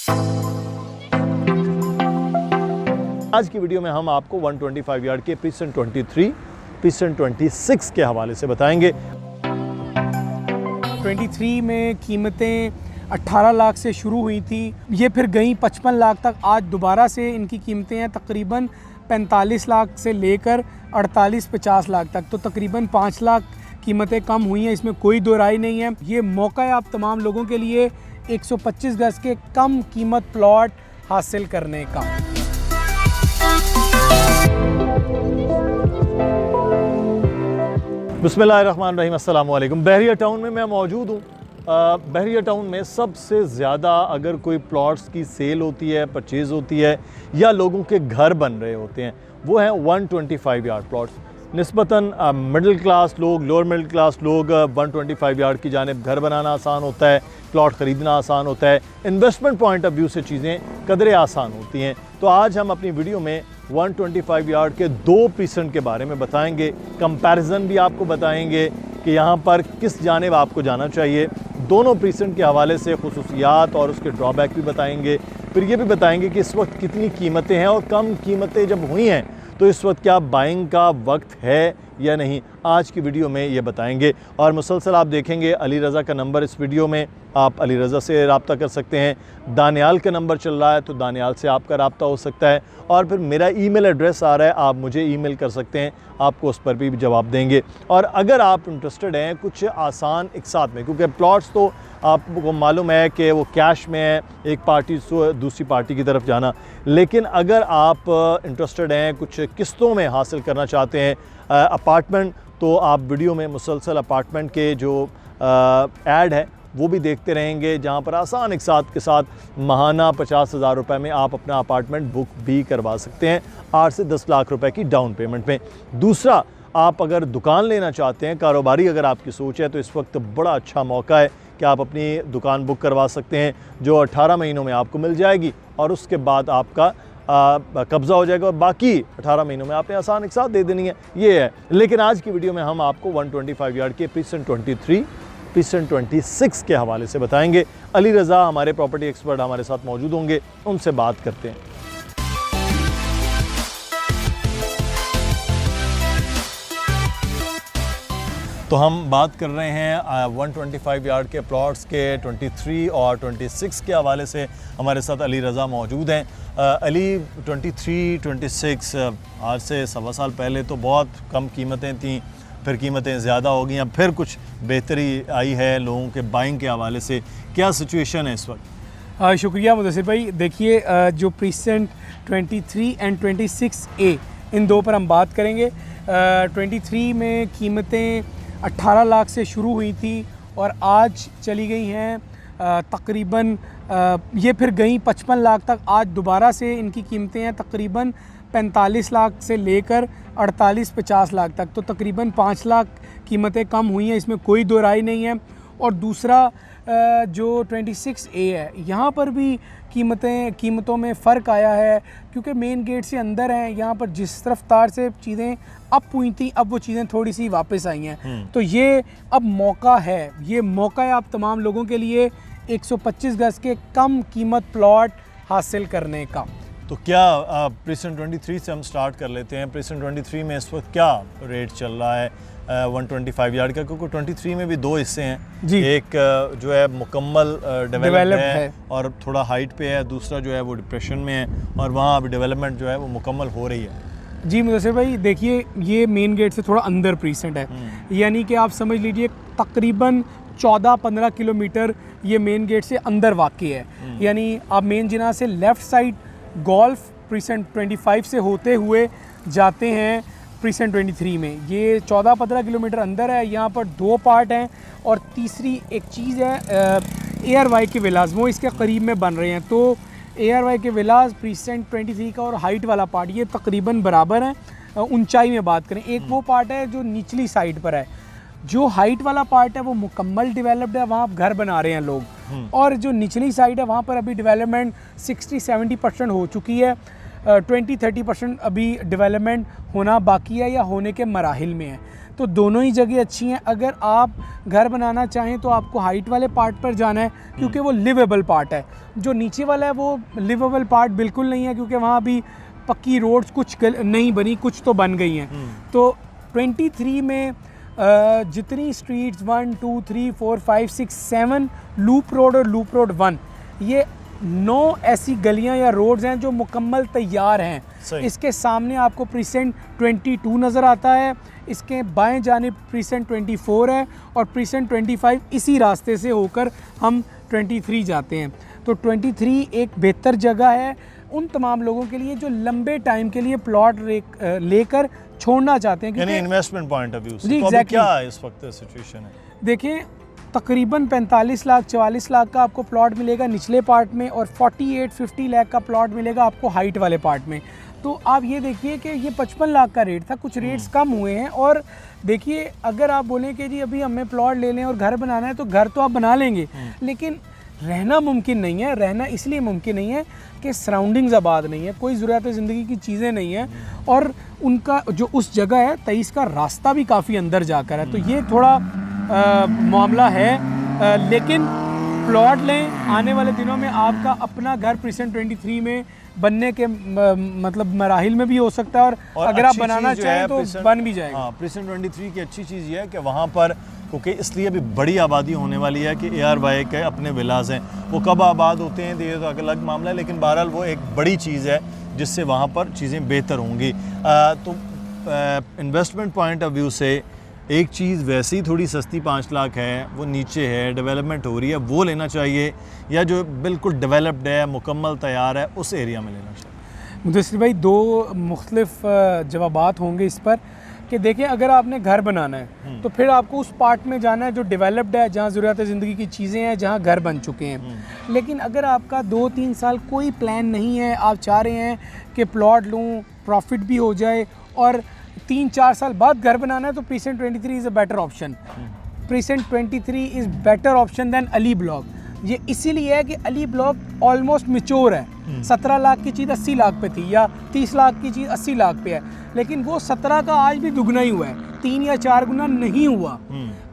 आज की वीडियो में हम आपको 125 यार्ड के प्रीसेंट 23, प्रीसेंट 26 के हवाले से बताएंगे। 23 में कीमतें 18 लाख से शुरू हुई थी, ये फिर गई 55 लाख तक। आज दोबारा से इनकी कीमतें हैं तकरीबन 45 लाख से लेकर 48-50 लाख तक, तो तकरीबन 5 लाख कीमतें कम हुई हैं, इसमें कोई दो राय नहीं है। ये मौका है आप तमाम लोगों के लिए 125 गज के कम कीमत प्लॉट हासिल करने का। बिस्मिल्लाहिर्रहमानिर्रहीम, अस्सलाम वालेकुम। बहरिया टाउन में मैं मौजूद हूँ। बहरिया टाउन में सबसे ज़्यादा अगर कोई प्लॉट्स की सेल होती है, परचेज़ होती है या लोगों के घर बन रहे होते हैं, वो हैं 125 यार्ड प्लॉट्स। निस्बतन मिडिल क्लास लोग, लोअर मिडिल क्लास लोग 125 यार्ड की जानिब घर बनाना आसान होता है, प्लॉट ख़रीदना आसान होता है, इन्वेस्टमेंट पॉइंट ऑफ व्यू से चीज़ें कदरे आसान होती हैं। तो आज हम अपनी वीडियो में 125 यार्ड के 2 प्रीसेंट के बारे में बताएंगे, कंपैरिजन भी आपको बताएंगे कि यहाँ पर किस जानिब आपको जाना चाहिए। दोनों प्रीसेंट के हवाले से खुसूसियात और उसके ड्रॉबैक भी बताएंगे। फिर ये भी बताएंगे कि इस वक्त कितनी कीमतें हैं और कम कीमतें जब हुई हैं तो इस वक्त क्या बाइंग का वक्त है या नहीं, आज की वीडियो में ये बताएंगे। और मुसलसल आप देखेंगे अली रज़ा का नंबर इस वीडियो में, आप अली रज़ा से रब्ता कर सकते हैं। दानियाल का नंबर चल रहा है तो दानियाल से आपका रब्ता हो सकता है। और फिर मेरा ईमेल एड्रेस आ रहा है, आप मुझे ईमेल कर सकते हैं, आपको उस पर भी जवाब देंगे। और अगर आप इंटरेस्टेड हैं कुछ आसान एक साथ में, क्योंकि प्लॉट्स तो आपको मालूम है कि वो कैश में है, एक पार्टी से दूसरी पार्टी की तरफ जाना, लेकिन अगर आप इंटरेस्टेड हैं कुछ किस्तों में हासिल करना चाहते हैं अपार्टमेंट, तो आप वीडियो में मुसलसल अपार्टमेंट के जो ऐड है वो भी देखते रहेंगे, जहाँ पर आसान एक साथ के साथ माहाना 50,000 रुपये में आप अपना अपार्टमेंट बुक भी करवा सकते हैं 8 से 10 लाख रुपए की डाउन पेमेंट में। दूसरा, आप अगर दुकान लेना चाहते हैं, कारोबारी अगर आपकी सोच है, तो इस वक्त बड़ा अच्छा मौका है कि आप अपनी दुकान बुक करवा सकते हैं, जो 18 महीनों में आपको मिल जाएगी और उसके बाद आपका कब्ज़ा हो जाएगा और बाकी 18 महीनों में आपने आसान एक साथ दे देनी है, ये है। लेकिन आज की वीडियो में हम आपको 125 यार्ड के प्रीसेंट 23, प्रीसेंट 26 के हवाले से बताएंगे। अली रज़ा हमारे प्रॉपर्टी एक्सपर्ट हमारे साथ मौजूद होंगे, उनसे बात करते हैं। तो हम बात कर रहे हैं 125 यार्ड के प्लॉट्स के 23 और 26 के हवाले से। हमारे साथ अली रज़ा मौजूद हैं। अली, 23, 26 आज से 1.25 साल पहले तो बहुत कम कीमतें थीं, फिर कीमतें ज़्यादा हो गई, अब फिर कुछ बेहतरी आई है लोगों के बाइंग के हवाले से, क्या सिचुएशन है इस वक्त? शुक्रिया मुदस्सिर भाई। देखिए, जो प्रीसेंट 23 एंड 26A, इन दो पर हम बात करेंगे। 23 में कीमतें 18 लाख से शुरू हुई थी और आज चली गई हैं तकरीबन ये फिर गई 55 लाख तक। आज दोबारा से इनकी कीमतें हैं तकरीबन 45 लाख से लेकर 48-50 लाख तक, तो तकरीबन 5 लाख कीमतें कम हुई हैं, इसमें कोई दो राय नहीं है। और दूसरा जो 26A है, यहाँ पर भी कीमतों में फ़र्क आया है, क्योंकि मेन गेट से अंदर हैं। यहाँ पर जिस रफ्तार से चीज़ें अप हुई थी, अब वो चीज़ें थोड़ी सी वापस आई हैं। तो ये अब मौका है, ये मौका है आप तमाम लोगों के लिए 125 गज के कम कीमत प्लॉट हासिल करने का। तो क्या प्रीसेंट 23 से हम स्टार्ट कर लेते हैं। प्रीसेंट 23 में इस वक्त क्या रेट चल रहा है 125 यार्ड का, क्योंकि 23 में भी 2 हिस्से हैं जी। एक जो है मुकम्मल डेवलप है और थोड़ा हाइट पे है, दूसरा जो है वो डिप्रेशन में है और वहाँ अभी डेवलपमेंट जो है वो मुकम्मल हो रही है। जी मुदस्सिर भाई, देखिए ये मेन गेट से थोड़ा अंदर प्रीसेंट है, यानी कि आप समझ लीजिए तकरीबन 14-15 किलोमीटर ये मेन गेट से अंदर वाक़ई है। यानी आप मेन जिना से लेफ़्ट साइड गोल्फ प्रीसेंट 25 से होते हुए जाते हैं प्रीसेंट 23 में। ये 14-15 किलोमीटर अंदर है। यहाँ पर 2 पार्ट हैं और तीसरी एक चीज़ है ARY के विलास, वो इसके करीब में बन रहे हैं। तो ARY के विलास प्रीसेंट 23 का और हाइट वाला पार्ट ये तकरीबन बराबर है। ऊंचाई में बात करें, एक वो पार्ट है जो निचली साइड पर है, जो हाइट वाला पार्ट है वो मुकम्मल डेवलप्ड है, वहाँ आप घर बना रहे हैं लोग। और जो निचली साइड है वहाँ पर अभी डेवलपमेंट 60-70% हो चुकी है, 20-30% अभी डेवलपमेंट होना बाकी है या होने के मराहिल में है। तो दोनों ही जगह अच्छी हैं। अगर आप घर बनाना चाहें तो आपको हाइट वाले पार्ट पर जाना है क्योंकि वो लिवेबल पार्ट है। जो नीचे वाला है वो लिवेबल पार्ट बिल्कुल नहीं है क्योंकि वहाँ भी पक्की रोड्स कुछ नहीं बनी, कुछ तो बन गई हैं। तो 23 में जितनी स्ट्रीट्स 1 2 3 4 5 6 7 लूप रोड और लूप रोड 1, ये 9 ऐसी गलियां या रोड्स हैं जो मुकम्मल तैयार हैं। इसके सामने आपको प्रीसेंट 22 नज़र आता है, इसके बाएं जानिब प्रीसेंट 24 है और प्रीसेंट 25 इसी रास्ते से होकर हम 23 जाते हैं। तो 23 एक बेहतर जगह है उन तमाम लोगों के लिए जो लंबे टाइम के लिए प्लॉट लेकर छोड़ना चाहते हैं, यानी इन्वेस्टमेंट पॉइंट ऑफ व्यू से। जी, तो अभी क्या इस वक्त सिचुएशन है? देखिए तकरीबन 45 लाख 44 लाख का आपको प्लॉट मिलेगा निचले पार्ट में और 48-50 लाख का प्लॉट मिलेगा आपको हाइट वाले पार्ट में। तो आप ये देखिए कि ये 55 लाख का रेट था, कुछ रेट्स कम हुए हैं। और देखिए अगर आप बोलें कि जी अभी हमें प्लॉट ले लें और घर बनाना है तो घर तो आप बना लेंगे, लेकिन रहना मुमकिन नहीं है। रहना इसलिए मुमकिन नहीं है कि सराउंडिंग्स आबाद नहीं है, कोई ज़रूरत ज़िंदगी की चीज़ें नहीं हैं और उनका जो उस जगह है 23 का रास्ता भी काफ़ी अंदर जाकर है। तो ये थोड़ा मामला है, लेकिन प्लॉट लें। आने वाले दिनों में आपका अपना घर प्रीसेंट 23 में बनने के मतलब मराहिल में भी हो सकता है और अगर आप बनाना चाहें तो बन भी जाएगा। हाँ, प्रीसेंट 23 की अच्छी चीज़ ये है कि वहाँ पर क्योंकि इसलिए भी बड़ी आबादी होने वाली है कि ARY के अपने विलाज हैं, वो कब आबाद होते हैं ये तो अलग मामला है, लेकिन बहरहाल वो एक बड़ी चीज़ है जिससे वहाँ पर चीज़ें बेहतर होंगी। तो इन्वेस्टमेंट पॉइंट ऑफ व्यू से एक चीज़ वैसे ही थोड़ी सस्ती 5 लाख है, वो नीचे है, डेवलपमेंट हो रही है, वो लेना चाहिए या जो बिल्कुल डेवलप्ड है, मुकम्मल तैयार है, उस एरिया में लेना चाहिए? मुदस्सिर भाई, दो मुख्तलिफ जवाबात होंगे इस पर कि देखिए अगर आपने घर बनाना है तो फिर आपको उस पार्ट में जाना है जो डेवलप्ड है, जहाँ ज़रूरत ज़िंदगी की चीज़ें हैं, जहाँ घर बन चुके हैं। लेकिन अगर आपका 2-3 साल कोई प्लान नहीं है, आप चाह रहे हैं कि प्लॉट लूँ, प्रॉफिट भी हो जाए और 3-4 साल बाद घर बनाना है, तो precinct 23 is a better option. Precinct 23 is better option then Ali block. ये इसीलिए है कि अली ब्लॉक ऑलमोस्ट मैच्योर है। 17 लाख की चीज़ 80 लाख पे थी या 30 लाख की चीज़ 80 लाख पे है, लेकिन वो 17 का आज भी दुगना ही हुआ है, 3 या 4 गुना नहीं हुआ।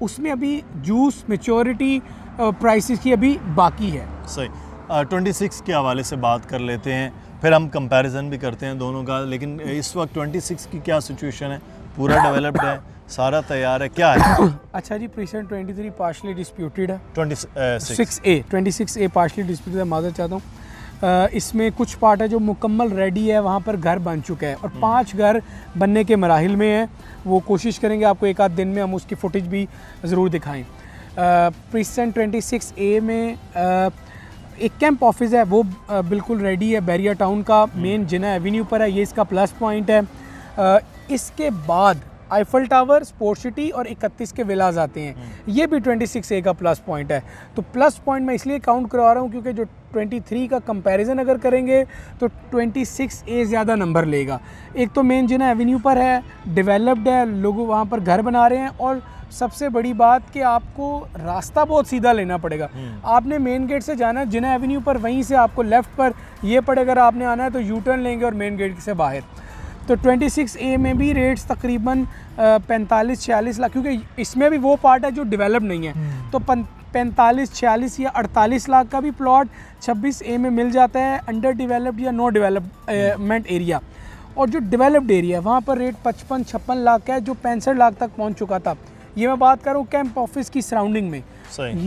उसमें अभी जूस मैच्योरिटी प्राइसेस की अभी बाकी है। सही। 26 के हवाले से बात कर लेते हैं, फिर हम कंपैरिजन भी करते हैं दोनों का। लेकिन इस वक्त 26 की क्या सिचुएशन है? पूरा डेवलप्ड है, सारा तैयार है, क्या है? अच्छा जी, प्रीसेंट 23 पार्शली डिस्प्यूटेड है। 26A पार्शली डिस्प्यूटेड है, माज़रत चाहता हूँ। इसमें कुछ पार्ट है जो मुकम्मल रेडी है, वहाँ पर घर बन चुका है और 5 घर बनने के मराहिल में है। वो कोशिश करेंगे आपको एक आध दिन में हम उसकी फुटेज भी ज़रूर दिखाएं। प्रीसेंट 26A में एक कैंप ऑफिस है, वो बिल्कुल रेडी है, बैरिया टाउन का मेन जिना एवेन्यू पर है, ये इसका प्लस पॉइंट है। इसके बाद आईफल टावर, स्पोर्ट सिटी और 31 के विलाज आते हैं, ये भी 26A का प्लस पॉइंट है। तो प्लस पॉइंट मैं इसलिए काउंट करवा रहा हूँ क्योंकि जो 23 का कंपैरिजन अगर करेंगे तो 26A ज़्यादा नंबर लेगा। एक तो मेन जिना एवेन्यू पर है, डेवलप्ड है, लोग वहाँ पर घर बना रहे हैं और सबसे बड़ी बात कि आपको रास्ता बहुत सीधा लेना पड़ेगा। आपने मेन गेट से जाना है जिना एवेन्यू पर, वहीं से आपको लेफ़्ट पर ये पड़ेगा, अगर आपने आना है तो यू टर्न लेंगे और मेन गेट से बाहर। तो 26A में भी रेट्स तकरीबन 45-46 लाख, क्योंकि इसमें भी वो पार्ट है जो डेवलप नहीं है, तो 45-46 या 48 लाख का भी प्लॉट 26A में मिल जाता है, अंडर डेवलप्ड या नो डेवलपमेंट एरिया। और जो डेवलप्ड एरिया वहाँ पर रेट 55-56 लाख का है, जो 65 लाख तक पहुँच चुका था। ये मैं बात कर रहा हूँ कैंप ऑफिस की सराउंडिंग में।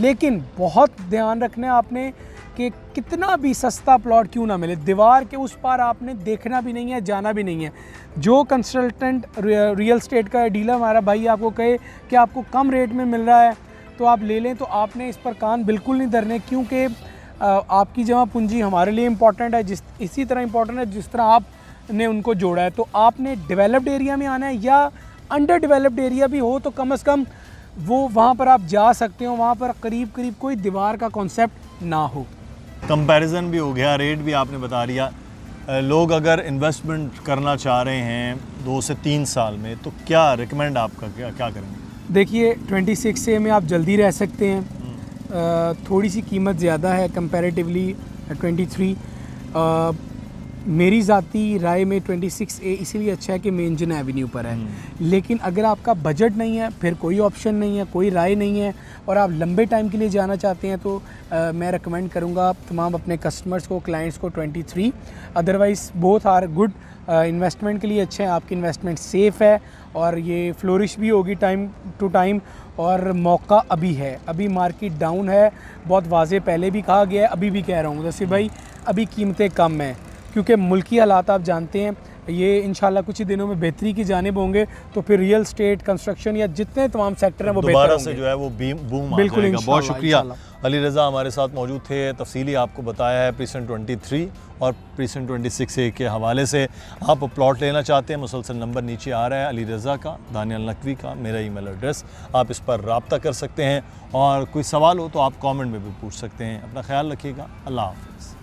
लेकिन बहुत ध्यान रखना है आपने कि कितना भी सस्ता प्लॉट क्यों ना मिले, दीवार के उस पार आपने देखना भी नहीं है, जाना भी नहीं है। जो कंसल्टेंट रियल स्टेट का डीलर हमारा भाई आपको कहे कि आपको कम रेट में मिल रहा है तो आप ले लें, तो आपने इस पर कान बिल्कुल नहीं धरने, क्योंकि आपकी जमा पूंजी हमारे लिए इम्पॉर्टेंट है, इसी तरह इम्पॉर्टेंट है जिस तरह आपने उनको जोड़ा है। तो आपने डेवलप्ड एरिया में आना है या अंडर डेवलप्ड एरिया भी हो तो कम से कम वो वहाँ पर आप जा सकते हो, वहाँ पर करीब करीब कोई दीवार का कॉन्सेप्ट ना हो। कंपैरिजन भी हो गया, रेट भी आपने बता दिया। लोग अगर इन्वेस्टमेंट करना चाह रहे हैं 2 से 3 साल में तो क्या रिकमेंड आपका क्या करेंगे? देखिए 26A में आप जल्दी रह सकते हैं, थोड़ी सी कीमत ज़्यादा है कंपैरेटिवली 23। मेरी ज़ाती राय में 26A इसीलिए अच्छा है कि मेंजन एवेन्यू पर है। लेकिन अगर आपका बजट नहीं है, फिर कोई ऑप्शन नहीं है, कोई राय नहीं है और आप लंबे टाइम के लिए जाना चाहते हैं तो मैं रिकमेंड करूँगा तमाम अपने कस्टमर्स को, क्लाइंट्स को 23। Otherwise both are good, investment के लिए अच्छे हैं, आपकी इन्वेस्टमेंट सेफ़ है और ये फ्लोरिश भी होगी टाइम टू टाइम। और मौका अभी है, अभी मार्केट डाउन है, बहुत वाज़े पहले भी कहा गया है, अभी भी कह रहा हूँ जैसे भाई अभी कीमतें कम हैं क्योंकि मुल्की हालात आप जानते हैं, ये इंशाल्लाह कुछ ही दिनों में बेहतरी की जानिब होंगे तो फिर रियल स्टेट, कंस्ट्रक्शन या जितने तमाम सेक्टर हैं वो बेहतर दोबारा होंगे। से जो है वो बूम आ बिल्कुल, जाएगा। बहुत इंशाल्लाह, शुक्रिया। इंशाल्लाह। अली रज़ा हमारे साथ मौजूद थे, तफसीली आपको बताया है प्रीसेंट 23 और प्रीसेंट 26A के हवाले से। आप प्लॉट लेना चाहते हैं, मुसलसल नंबर नीचे आ रहा है अली रज़ा का, दानियल नकवी का, मेरा ईमेल एड्रेस, आप इस पर रब्ता कर सकते हैं और कोई सवाल हो तो आप कमेंट में भी पूछ सकते हैं। अपना ख्याल रखिएगा। अल्लाह हाफ़िज़।